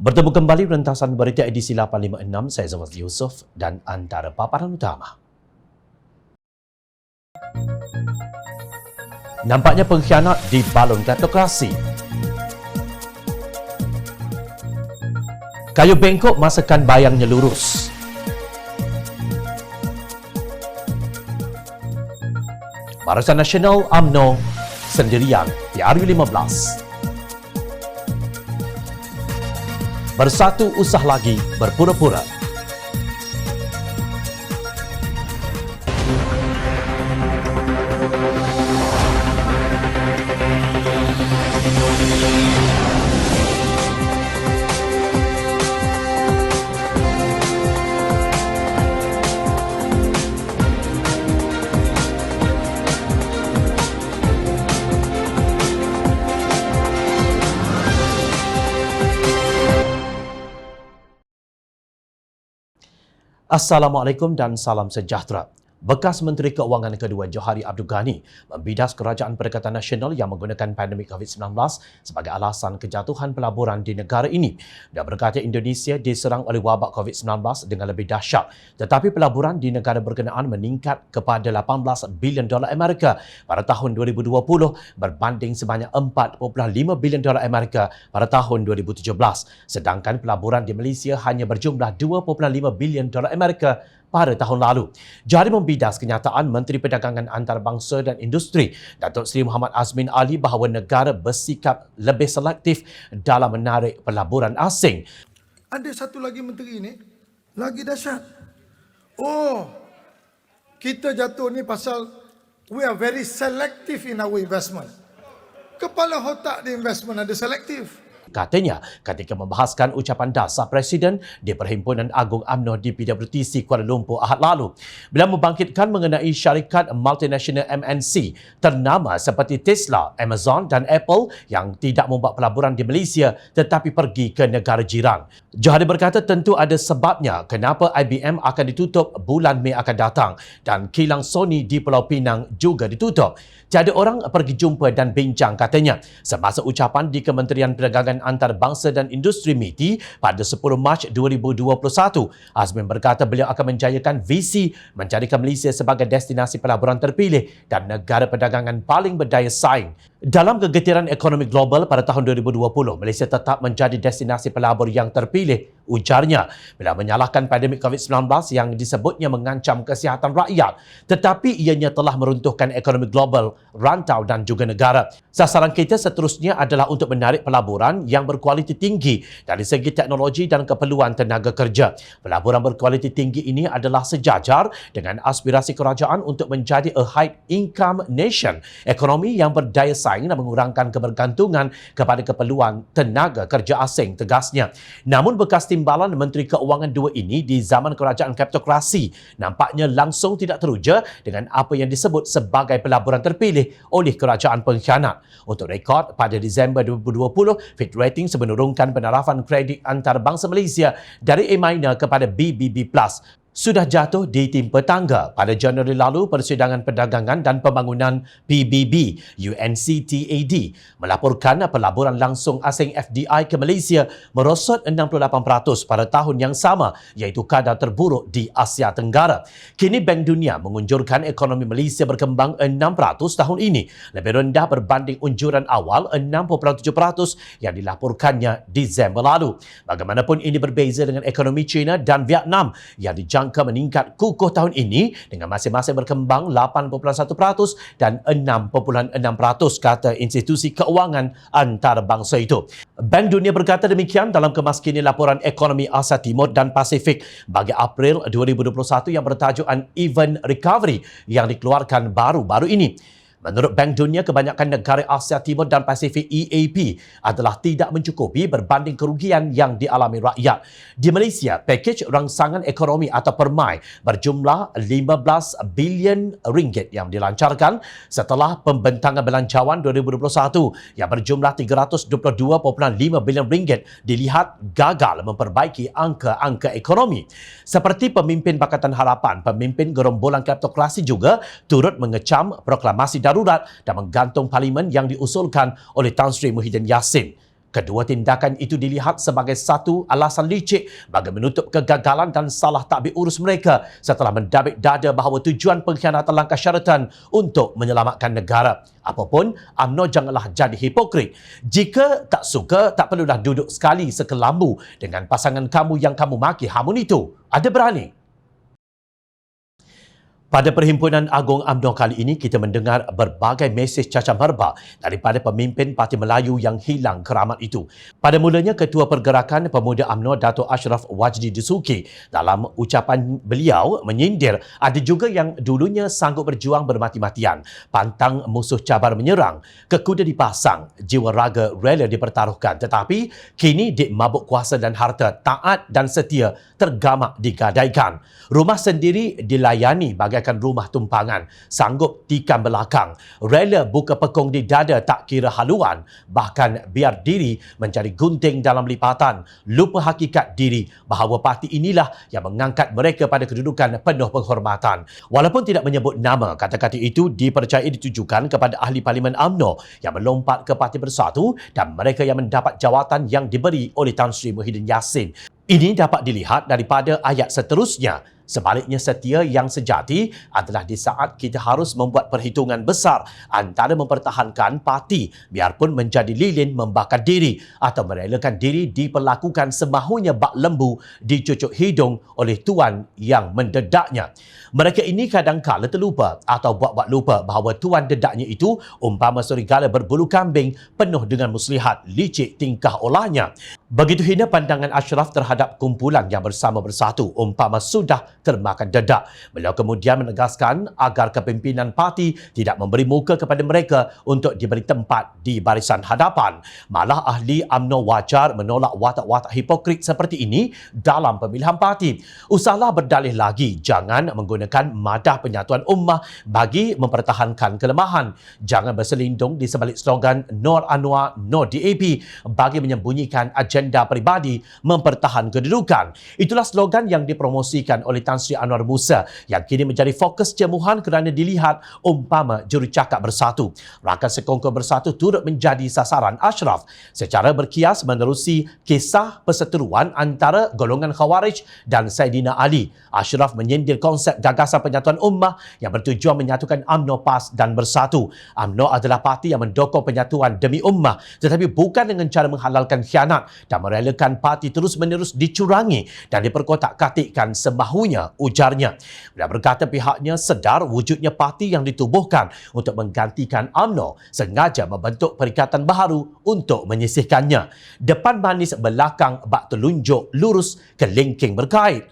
Bertemu kembali rentasan berita edisi 856, saya Zawaz Yusof dan antara paparan utama. Nampaknya pengkhianat di balon kleptokrasi. Kayu bengkok masakan bayangnya lurus. Barisan Nasional UMNO sendirian di RU15. Bersatu usah lagi berpura-pura. Assalamualaikum dan salam sejahtera. Bekas Menteri Keuangan kedua Johari Abdul Ghani membidas Kerajaan Perikatan Nasional yang menggunakan pandemik COVID-19 sebagai alasan kejatuhan pelaburan di negara ini. Dia berkata Indonesia diserang oleh wabak COVID-19 dengan lebih dahsyat, tetapi pelaburan di negara berkenaan meningkat kepada 18 bilion dolar Amerika pada tahun 2020 berbanding sebanyak 4.5 bilion dolar Amerika pada tahun 2017. Sedangkan pelaburan di Malaysia hanya berjumlah 2.5 bilion dolar Amerika pada tahun lalu. Johari membidas kenyataan Menteri Perdagangan Antarabangsa dan Industri Datuk Seri Muhammad Azmin Ali bahawa negara bersikap lebih selektif dalam menarik pelaburan asing. Ada satu lagi menteri ni, lagi dahsyat. Oh, kita jatuh ni pasal we are very selective in our investment. Kepala otak di investment ada selektif. Katanya, ketika membahaskan ucapan dasar Presiden di Perhimpunan Agung UMNO di PWTC Kuala Lumpur Ahad lalu, bila membangkitkan mengenai syarikat multinasional MNC ternama seperti Tesla, Amazon dan Apple yang tidak membuat pelaburan di Malaysia tetapi pergi ke negara jiran. Johari berkata tentu ada sebabnya kenapa IBM akan ditutup bulan Mei akan datang dan kilang Sony di Pulau Pinang juga ditutup. Tiada orang pergi jumpa dan bincang, katanya. Semasa ucapan di Kementerian Perdagangan Antarabangsa dan Industri MITI pada 10 Mac 2021, Azmin berkata beliau akan menjayakan visi menjadikan Malaysia sebagai destinasi pelaburan terpilih dan negara perdagangan paling berdaya saing. Dalam kegetiran ekonomi global pada tahun 2020, Malaysia tetap menjadi destinasi pelabur yang terpilih, ujarnya, bila menyalahkan pandemik COVID-19 yang disebutnya mengancam kesihatan rakyat, tetapi ianya telah meruntuhkan ekonomi global, rantau dan juga negara. Sasaran kita seterusnya adalah untuk menarik pelaburan yang berkualiti tinggi dari segi teknologi dan keperluan tenaga kerja. Pelaburan berkualiti tinggi ini adalah sejajar dengan aspirasi kerajaan untuk menjadi a high income nation, ekonomi yang berdaya saing dan mengurangkan kebergantungan kepada keperluan tenaga kerja asing, tegasnya. Namun bekas timbalan Menteri Keuangan dua ini di zaman kerajaan kleptokrasi nampaknya langsung tidak teruja dengan apa yang disebut sebagai pelaburan terpilih oleh kerajaan pengkhianat. Untuk rekod, pada Disember 2020, Fitch Ratings menurunkan penarafan kredit antarabangsa Malaysia dari A- kepada BBB+. Sudah jatuh ditimpa tangga. Pada Januari lalu, Persidangan Perdagangan dan Pembangunan PBB UNCTAD melaporkan pelaburan langsung asing FDI ke Malaysia merosot 68% pada tahun yang sama, iaitu kadar terburuk di Asia Tenggara. Kini Bank Dunia mengunjurkan ekonomi Malaysia berkembang 6% tahun ini, lebih rendah berbanding unjuran awal 6.7% yang dilaporkannya Disember lalu. Bagaimanapun ini berbeza dengan ekonomi China dan Vietnam yang dijangka meningkat kukuh tahun ini dengan masing-masing berkembang 8.1% dan 6.6%, kata institusi keuangan antarabangsa itu. Bank Dunia berkata demikian dalam kemaskini laporan ekonomi Asia Timur dan Pasifik bagi April 2021 yang bertajuk Uneven Recovery yang dikeluarkan baru-baru ini. Menurut Bank Dunia, kebanyakan negara Asia Timur dan Pasifik EAP adalah tidak mencukupi berbanding kerugian yang dialami rakyat. Di Malaysia, pakej rangsangan ekonomi atau PERMAI berjumlah 15 bilion ringgit yang dilancarkan setelah pembentangan belanjawan 2021 yang berjumlah 322.5 bilion ringgit dilihat gagal memperbaiki angka-angka ekonomi. Seperti pemimpin Pakatan Harapan, pemimpin gerombolan kleptokrasi juga turut mengecam proklamasi darurat dan menggantung parlimen yang diusulkan oleh Tan Sri Muhyiddin Yassin. Kedua tindakan itu dilihat sebagai satu alasan licik bagi menutup kegagalan dan salah takbir urus mereka setelah mendabik dada bahawa tujuan pengkhianatan langkah syaratan untuk menyelamatkan negara. Apapun, UMNO janganlah jadi hipokrit. Jika tak suka, tak perlulah duduk sekali sekelambu dengan pasangan kamu yang kamu maki. Hamun itu ada berani. Pada Perhimpunan Agung UMNO kali ini, kita mendengar berbagai mesej cacam herba daripada pemimpin Parti Melayu yang hilang keramat itu. Pada mulanya, Ketua Pergerakan Pemuda UMNO Dato' Ashraf Wajdi Dasuki dalam ucapan beliau menyindir ada juga yang dulunya sanggup berjuang bermati-matian, pantang musuh cabar menyerang, kekuda dipasang, jiwa raga rela dipertaruhkan, tetapi kini dik mabuk kuasa dan harta, taat dan setia tergamak digadaikan. Rumah sendiri dilayani bagaikan rumah tumpangan, sanggup tikam belakang, rela buka pekong di dada tak kira haluan, bahkan biar diri menjadi gunting dalam lipatan, lupa hakikat diri bahawa parti inilah yang mengangkat mereka pada kedudukan penuh penghormatan. Walaupun tidak menyebut nama, kata-kata itu dipercayai ditujukan kepada ahli Parlimen UMNO yang melompat ke Parti Bersatu dan mereka yang mendapat jawatan yang diberi oleh Tan Sri Muhyiddin Yassin. Ini dapat dilihat daripada ayat seterusnya. Sebaliknya, setia yang sejati adalah di saat kita harus membuat perhitungan besar antara mempertahankan parti biarpun menjadi lilin membakar diri atau merelakan diri diperlakukan semahunya bak lembu dicucuk hidung oleh tuan yang mendedaknya. Mereka ini kadang-kala terlupa atau buat-buat lupa bahawa tuan dedaknya itu umpama serigala berbulu kambing penuh dengan muslihat, licik tingkah olahnya. Begitu hina pandangan Ashraf terhadap kumpulan yang bersama bersatu umpama sudah termakan dedak. Beliau kemudian menegaskan agar kepimpinan parti tidak memberi muka kepada mereka untuk diberi tempat di barisan hadapan. Malah ahli UMNO wajar menolak watak-watak hipokrit seperti ini dalam pemilihan parti. Usahlah berdalih lagi, jangan menggunakan madah penyatuan ummah bagi mempertahankan kelemahan. Jangan berselindung di sebalik slogan Nor Anwar, Nor DAP bagi menyembunyikan agenda peribadi mempertahan kedudukan. Itulah slogan yang dipromosikan oleh Tan Sri Anwar Musa yang kini menjadi fokus cemuhan kerana dilihat umpama jurucakap bersatu. Rakan sekongkol bersatu turut menjadi sasaran Ashraf secara berkias menerusi kisah perseteruan antara golongan Khawarij dan Saidina Ali. Ashraf menyindir konsep gagasan penyatuan ummah yang bertujuan menyatukan UMNO, PAS dan Bersatu. UMNO adalah parti yang mendokong penyatuan demi ummah tetapi bukan dengan cara menghalalkan khianat dan merelakan parti terus-menerus dicurangi dan diperkotak-katikkan semahunya, ujarnya. Beliau berkata pihaknya sedar wujudnya parti yang ditubuhkan untuk menggantikan UMNO sengaja membentuk perikatan baharu untuk menyisihkannya. Depan manis, belakang bak telunjuk lurus kelingking berkait.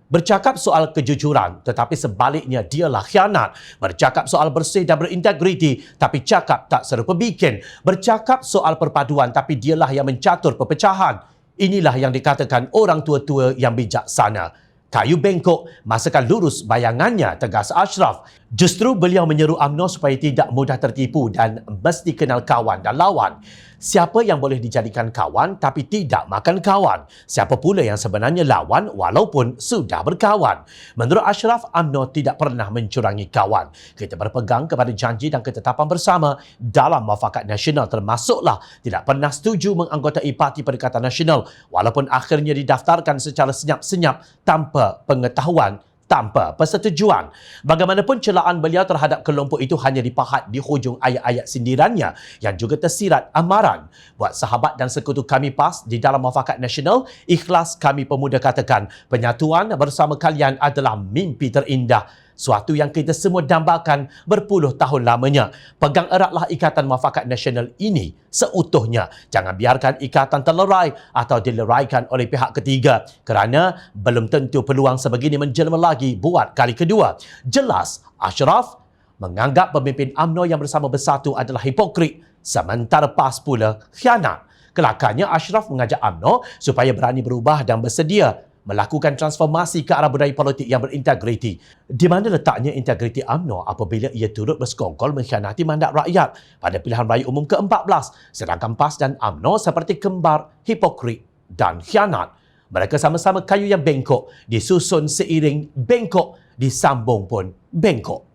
Bercakap soal kejujuran tetapi sebaliknya dialah khianat. Bercakap soal bersih dan berintegriti tapi cakap tak serupa bikin. Bercakap soal perpaduan tapi dialah yang mencatur perpecahan. Inilah yang dikatakan orang tua-tua yang bijaksana. Kayu bengkok, masakan lurus bayangannya, tegas Ashraf. Justru beliau menyeru UMNO supaya tidak mudah tertipu dan mesti kenal kawan dan lawan. Siapa yang boleh dijadikan kawan tapi tidak makan kawan? Siapa pula yang sebenarnya lawan walaupun sudah berkawan? Menurut Ashraf, UMNO tidak pernah mencurangi kawan. Kita berpegang kepada janji dan ketetapan bersama dalam muafakat nasional, termasuklah tidak pernah setuju menganggotai Parti Perikatan Nasional walaupun akhirnya didaftarkan secara senyap-senyap tanpa pengetahuan, tanpa persetujuan. Bagaimanapun celaan beliau terhadap kelompok itu hanya dipahat di hujung ayat-ayat sindirannya yang juga tersirat amaran. Buat sahabat dan sekutu kami PAS di dalam muafakat nasional, ikhlas kami pemuda katakan, penyatuan bersama kalian adalah mimpi terindah. Suatu yang kita semua dambakan berpuluh tahun lamanya. Pegang eratlah ikatan muafakat nasional ini seutuhnya. Jangan biarkan ikatan terlerai atau dileraikan oleh pihak ketiga kerana belum tentu peluang sebegini menjelma lagi buat kali kedua. Jelas, Ashraf menganggap pemimpin UMNO yang bersama bersatu adalah hipokrit, sementara PAS pula khianat. Kelakarnya, Ashraf mengajak UMNO supaya berani berubah dan bersedia melakukan transformasi ke arah budaya politik yang berintegriti. Di mana letaknya integriti UMNO apabila ia turut bersekongkol mengkhianati mandat rakyat pada pilihan raya umum ke-14, sedangkan PAS dan UMNO seperti kembar, hipokrit dan khianat. Mereka sama-sama kayu yang bengkok, disusun seiring bengkok, disambung pun bengkok.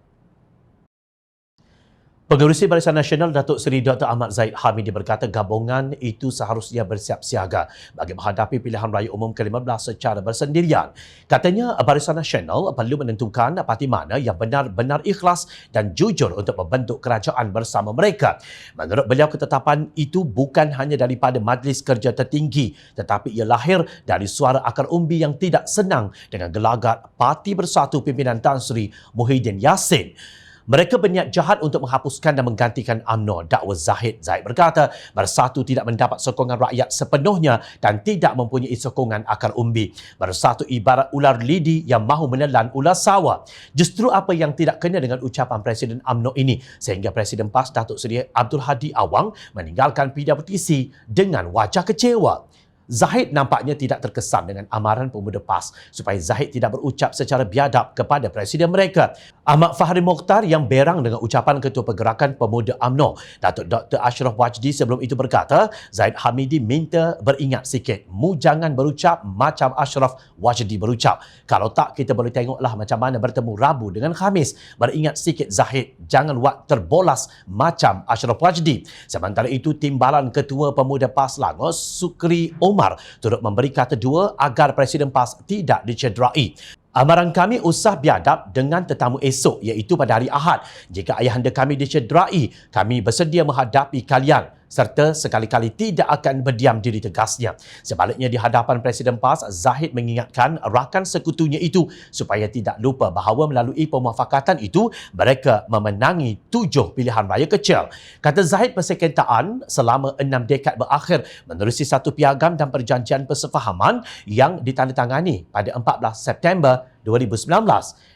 Pengerusi Barisan Nasional Datuk Seri Dr. Ahmad Zahid Hamidi berkata gabungan itu seharusnya bersiap siaga bagi menghadapi pilihan raya umum ke-15 secara bersendirian. Katanya Barisan Nasional perlu menentukan parti mana yang benar-benar ikhlas dan jujur untuk membentuk kerajaan bersama mereka. Menurut beliau, ketetapan itu bukan hanya daripada Majlis Kerja Tertinggi tetapi ia lahir dari suara akar umbi yang tidak senang dengan gelagat Parti Bersatu pimpinan Tan Sri Muhyiddin Yassin. Mereka berniat jahat untuk menghapuskan dan menggantikan UMNO, dakwa Zahid. Zahid berkata, Bersatu tidak mendapat sokongan rakyat sepenuhnya dan tidak mempunyai sokongan akar umbi. Bersatu ibarat ular lidi yang mahu menelan ular sawah. Justru apa yang tidak kena dengan ucapan Presiden UMNO ini sehingga Presiden PAS Datuk Seri Abdul Hadi Awang meninggalkan PWTC dengan wajah kecewa. Zahid nampaknya tidak terkesan dengan amaran pemuda PAS supaya Zahid tidak berucap secara biadab kepada Presiden mereka. Ahmad Fahri Mokhtar yang berang dengan ucapan Ketua Pergerakan Pemuda UMNO, Datuk Dr. Ashraf Wajdi sebelum itu berkata, Zahid Hamidi minta beringat sikit. Mu jangan berucap macam Ashraf Wajdi berucap. Kalau tak, kita boleh tengoklah macam mana bertemu Rabu dengan Khamis. Beringat sikit Zahid, jangan buat terbolas macam Ashraf Wajdi. Sementara itu, Timbalan Ketua Pemuda PAS Selangor, Sukri Omar, turut memberi kata dua agar Presiden PAS tidak dicederai. Amaran kami usah biadab dengan tetamu esok iaitu pada hari Ahad. Jika ayahanda kami dicederai, kami bersedia menghadapi kalian serta sekali-kali tidak akan berdiam diri, tegasnya. Sebaliknya di hadapan Presiden PAS, Zahid mengingatkan rakan sekutunya itu supaya tidak lupa bahawa melalui pemuafakatan itu mereka memenangi 7 pilihan raya kecil. Kata Zahid, persekongkolan selama 6 dekad berakhir menerusi satu piagam dan perjanjian persefahaman yang ditandatangani pada 14 September 2019.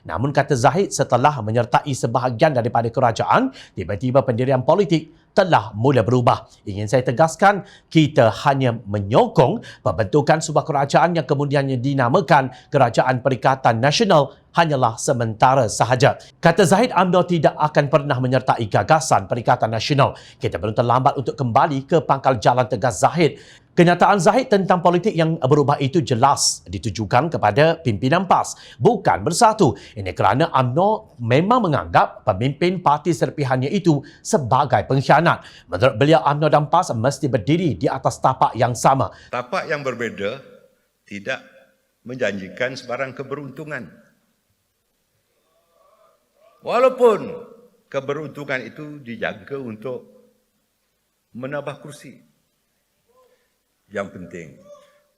Namun kata Zahid, setelah menyertai sebahagian daripada kerajaan, tiba-tiba pendirian politik telah mula berubah. Ingin saya tegaskan, kita hanya menyokong pembentukan sebuah kerajaan yang kemudiannya dinamakan Kerajaan Perikatan Nasional hanyalah sementara sahaja. Kata Zahid, UMNO tidak akan pernah menyertai gagasan Perikatan Nasional. Kita belum terlambat untuk kembali ke pangkal jalan, tegas Zahid. Kenyataan Zahid tentang politik yang berubah itu jelas ditujukan kepada pimpinan PAS, bukan Bersatu. Ini kerana UMNO memang menganggap pemimpin parti serpihannya itu sebagai pengkhianat. Menurut beliau, UMNO dan PAS mesti berdiri di atas tapak yang sama. Tapak yang berbeza tidak menjanjikan sebarang keberuntungan. Walaupun keberuntungan itu dijangka untuk menambah kursi. Yang penting,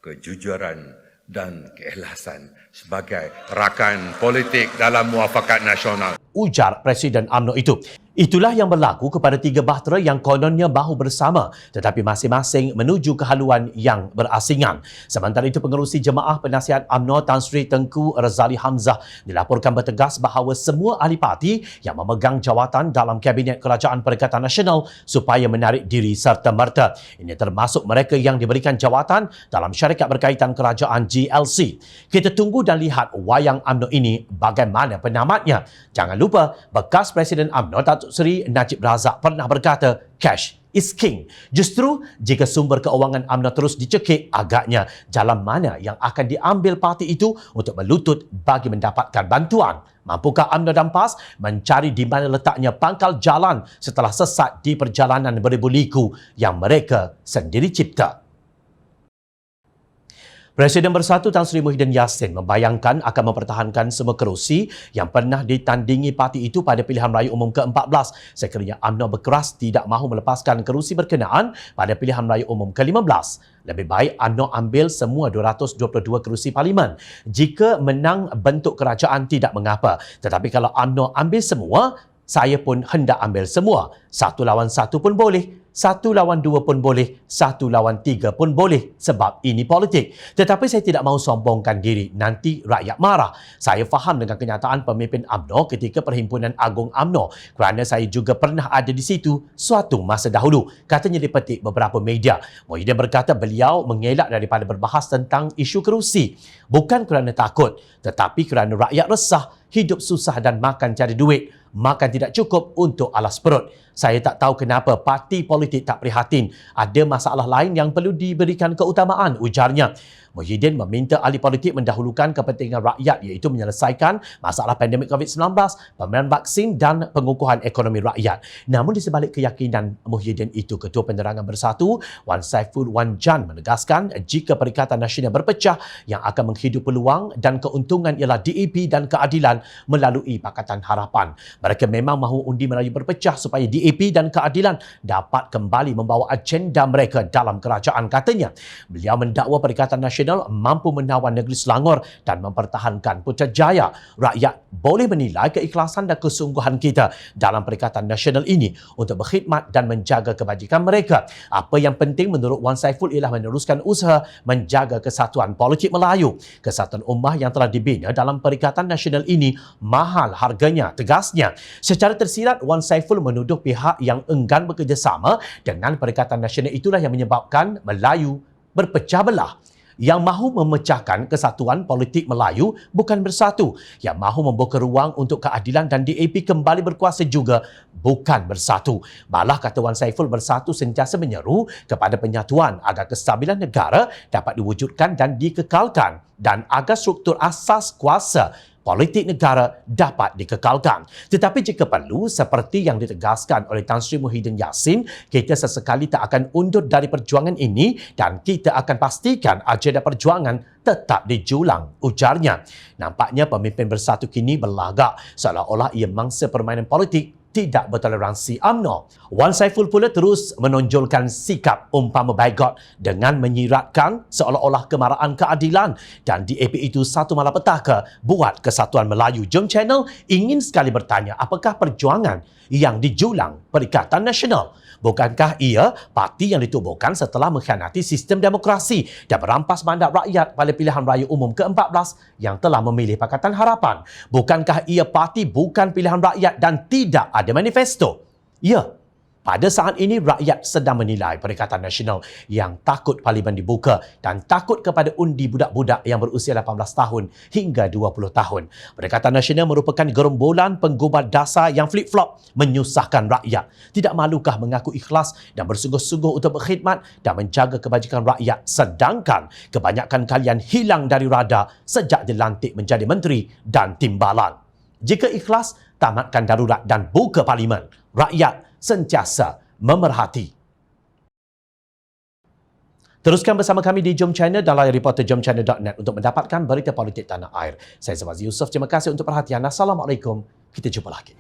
kejujuran dan keikhlasan sebagai rakan politik dalam muafakat nasional. Ujar Presiden UMNO itu. Itulah yang berlaku kepada 3 bahtera yang kononnya bahu bersama tetapi masing-masing menuju ke haluan yang berasingan. Sementara itu, pengerusi Jemaah Penasihat UMNO Tan Sri Tengku Razali Hamzah dilaporkan bertegas bahawa semua ahli parti yang memegang jawatan dalam Kabinet Kerajaan Perikatan Nasional supaya menarik diri serta-merta. Ini termasuk mereka yang diberikan jawatan dalam syarikat berkaitan kerajaan GLC. Kita tunggu dan lihat wayang UMNO ini bagaimana penamatnya. Jangan lupa, bekas Presiden UMNO Datuk Seri Najib Razak pernah berkata, cash is king. Justru jika sumber keuangan UMNO terus dicekik, agaknya jalan mana yang akan diambil parti itu untuk melutut bagi mendapatkan bantuan? Mampukah UMNO dan PAS mencari di mana letaknya pangkal jalan setelah sesat di perjalanan beribu liku yang mereka sendiri cipta? Presiden Bersatu Tan Sri Muhyiddin Yassin membayangkan akan mempertahankan semua kerusi yang pernah ditandingi parti itu pada pilihan raya umum ke-14 sekiranya UMNO berkeras tidak mahu melepaskan kerusi berkenaan pada pilihan raya umum ke-15. Lebih baik UMNO ambil semua 222 kerusi parlimen. Jika menang bentuk kerajaan tidak mengapa. Tetapi kalau UMNO ambil semua, saya pun hendak ambil semua. 1 lawan 1 pun boleh. 1 lawan 2 pun boleh, 1 lawan 3 pun boleh sebab ini politik. Tetapi saya tidak mahu sombongkan diri, nanti rakyat marah. Saya faham dengan kenyataan pemimpin UMNO ketika Perhimpunan Agung UMNO kerana saya juga pernah ada di situ suatu masa dahulu. Katanya dipetik beberapa media. Muhyiddin berkata beliau mengelak daripada berbahas tentang isu kerusi. Bukan kerana takut, tetapi kerana rakyat resah, hidup susah dan makan cari duit. Makan tidak cukup untuk alas perut. Saya tak tahu kenapa parti politik tak prihatin. Ada masalah lain yang perlu diberikan keutamaan, ujarnya. Muhyiddin meminta ahli politik mendahulukan kepentingan rakyat iaitu menyelesaikan masalah pandemik COVID-19, pemberian vaksin dan pengukuhan ekonomi rakyat. Namun di sebalik keyakinan Muhyiddin itu, Ketua Penerangan Bersatu Wan Saiful Wan Jan menegaskan jika Perikatan Nasional berpecah, yang akan menghidup peluang dan keuntungan ialah DAP dan keadilan melalui Pakatan Harapan. Mereka memang mahu undi Melayu berpecah supaya DAP dan keadilan dapat kembali membawa agenda mereka dalam kerajaan, katanya. Beliau mendakwa Perikatan Nasional mampu menawan negeri Selangor dan mempertahankan Putrajaya. Rakyat boleh menilai keikhlasan dan kesungguhan kita dalam Perikatan Nasional ini untuk berkhidmat dan menjaga kebajikan mereka. Apa yang penting menurut Wan Saiful ialah meneruskan usaha menjaga kesatuan politik Melayu. Kesatuan ummah yang telah dibina dalam Perikatan Nasional ini mahal harganya, tegasnya. Secara tersirat, Wan Saiful menuduh pihak yang enggan bekerjasama dengan Perikatan Nasional itulah yang menyebabkan Melayu berpecah belah. Yang mahu memecahkan kesatuan politik Melayu bukan bersatu. Yang mahu membuka ruang untuk keadilan dan DAP kembali berkuasa juga bukan bersatu. Malah, kata Wan Saiful, bersatu sentiasa menyeru kepada penyatuan agar kestabilan negara dapat diwujudkan dan dikekalkan dan agar struktur asas kuasa politik negara dapat dikekalkan. Tetapi jika perlu, seperti yang ditegaskan oleh Tan Sri Muhyiddin Yassin, kita sesekali tak akan undur dari perjuangan ini dan kita akan pastikan agenda perjuangan tetap dijulang, ujarnya. Nampaknya pemimpin Bersatu kini berlagak seolah-olah ia mangsa permainan politik tidak bertoleransi UMNO. Wan Saiful pula terus menonjolkan sikap umpama baigot dengan menyiratkan seolah-olah kemarahan keadilan dan DAP itu satu malapetaka buat kesatuan Melayu. Jom Channel ingin sekali bertanya, apakah perjuangan yang dijulang Perikatan Nasional? Bukankah ia parti yang ditubuhkan setelah mengkhianati sistem demokrasi dan merampas mandat rakyat pada pilihan raya umum ke-14 yang telah memilih Pakatan Harapan? Bukankah ia parti bukan pilihan rakyat dan tidak ada manifesto? Ya. Pada saat ini, rakyat sedang menilai Perikatan Nasional yang takut parlimen dibuka dan takut kepada undi budak-budak yang berusia 18 tahun hingga 20 tahun. Perikatan Nasional merupakan gerombolan penggubat dasar yang flip-flop menyusahkan rakyat. Tidak malukah mengaku ikhlas dan bersungguh-sungguh untuk berkhidmat dan menjaga kebajikan rakyat, sedangkan kebanyakan kalian hilang dari radar sejak dilantik menjadi menteri dan timbalan. Jika ikhlas, tamatkan darurat dan buka parlimen. Rakyat sentiasa memerhati. Teruskan bersama kami di Jom Channel dan layar reporter jomchannel.net untuk mendapatkan berita politik tanah air. Saya Zawazi Yusof. Terima kasih untuk perhatian. Assalamualaikum. Kita jumpa lagi.